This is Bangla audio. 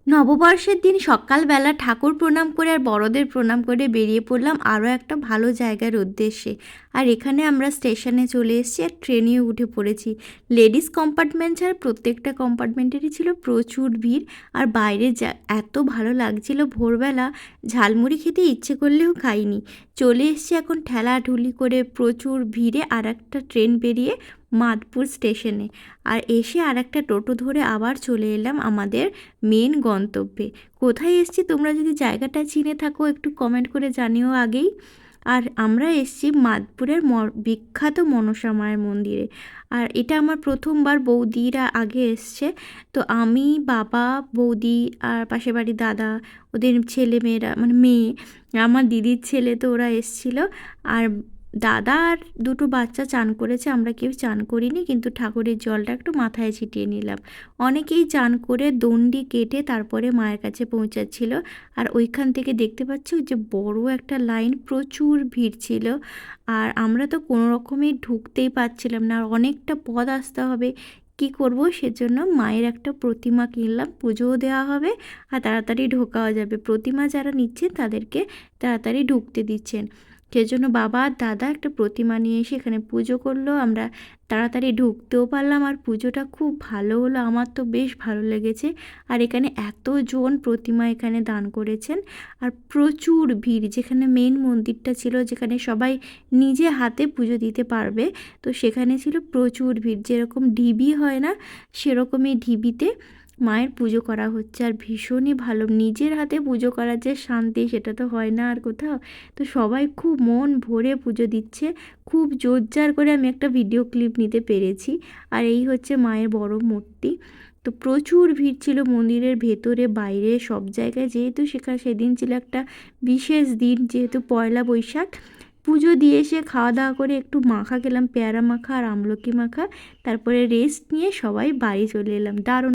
নববর্ষের দিন সকালবেলা ঠাকুর প্রণাম করে আর বড়দের প্রণাম করে বেরিয়ে পড়লাম আরও একটা ভালো জায়গার উদ্দেশ্যে। আর এখানে আমরা স্টেশনে চলে এসেছি আর ট্রেনেও উঠে পড়েছি। লেডিস কম্পার্টমেন্ট ছাড়া প্রত্যেকটা কম্পার্টমেন্টেরই ছিল প্রচুর ভিড়। আর বাইরে এত ভালো লাগছিল, ভোরবেলা ঝালমুড়ি খেতে ইচ্ছে করলেও খাইনি। চলে এসেছি এখন ঠেলাঠুলি করে প্রচুর ভিড়ে আর একটা ট্রেন বেরিয়ে মাদপুর স্টেশনে। আর এসে আর একটা টোটো ধরে আবার চলে এলাম আমাদের মেন গন্তব্যে। কোথায় এসছি তোমরা যদি জায়গাটা চিনে থাকো একটু কমেন্ট করে জানিও আগেই। আর আমরা এসছি মাদপুরের বিখ্যাত মনসা মায়ের মন্দিরে। আর এটা আমার প্রথমবার, বৌদিরা আগে এসছে। তো আমি, বাবা, বৌদি আর পাশের বাড়ির দাদা, ওদের ছেলে মেয়েরা মানে মেয়ে, আমার দিদির ছেলে, তো ওরা এসছিল। আর দাদা আর দুটো বাচ্চা চান করেছে, আমরা কেউ চান করিনি, কিন্তু ঠাকুরের জলটা একটু মাথায় ছিটিয়ে নিলাম। অনেকেই চান করে দণ্ডি কেটে তারপরে মায়ের কাছে পৌঁছাচ্ছিল। আর ওইখান থেকে দেখতে পাচ্ছি যে বড় একটা লাইন, প্রচুর ভিড় ছিল। আর আমরা তো কোনো রকমই ঢুকতেই পারছিলাম না, আর অনেকটা পথ আসতে হবে। কি করব, সেজন্য মায়ের একটা প্রতিমা কিনলাম, পুজোও দেওয়া হবে আর তাড়াতাড়ি ঢোকাও যাবে। প্রতিমা যারা নিচ্ছেন তাদেরকে তাড়াতাড়ি ঢুকতে দিচ্ছেন, সেজন্য বাবা আর দাদা একটা প্রতিমা নিয়ে এসে এখানে পুজো করলো। আমরা তাড়াতাড়ি ঢুকতেও পারলাম আর পুজোটা খুব ভালো হলো, আমার তো বেশ ভালো লেগেছে। আর এখানে এতজন প্রতিমা এখানে দান করেছেন আর প্রচুর ভিড়। যেখানে মেন মন্দিরটা ছিল, যেখানে সবাই নিজে হাতে পুজো দিতে পারবে, তো সেখানে ছিল প্রচুর ভিড়। যেরকম ঢিবি হয় না, সেরকমই ঢিবিতে মায়ের পুজো করা হচ্ছে। আর ভীষণই ভালো, নিজের হাতে পুজো করার যে শান্তি সেটা তো হয় না আর কোথাও। তো সবাই খুব মন ভরে পুজো দিচ্ছে, খুব জোরজার করে আমি একটা ভিডিও ক্লিপ নিতে পেরেছি। আর এই হচ্ছে মায়ের বড় মূর্তি। তো প্রচুর ভিড় ছিল মন্দিরের ভেতরে বাইরে সব জায়গায়, যেহেতু সেদিন ছিল একটা বিশেষ দিন, যেহেতু পয়লা বৈশাখ। পুজো দিয়ে এসে খাওয়া দাওয়া করে একটু মাখা খেলাম, পেয়ারা মাখা আর আমলকি মাখা। তারপরে রেস্ট নিয়ে সবাই বাড়ি চলে এলাম। দারুণ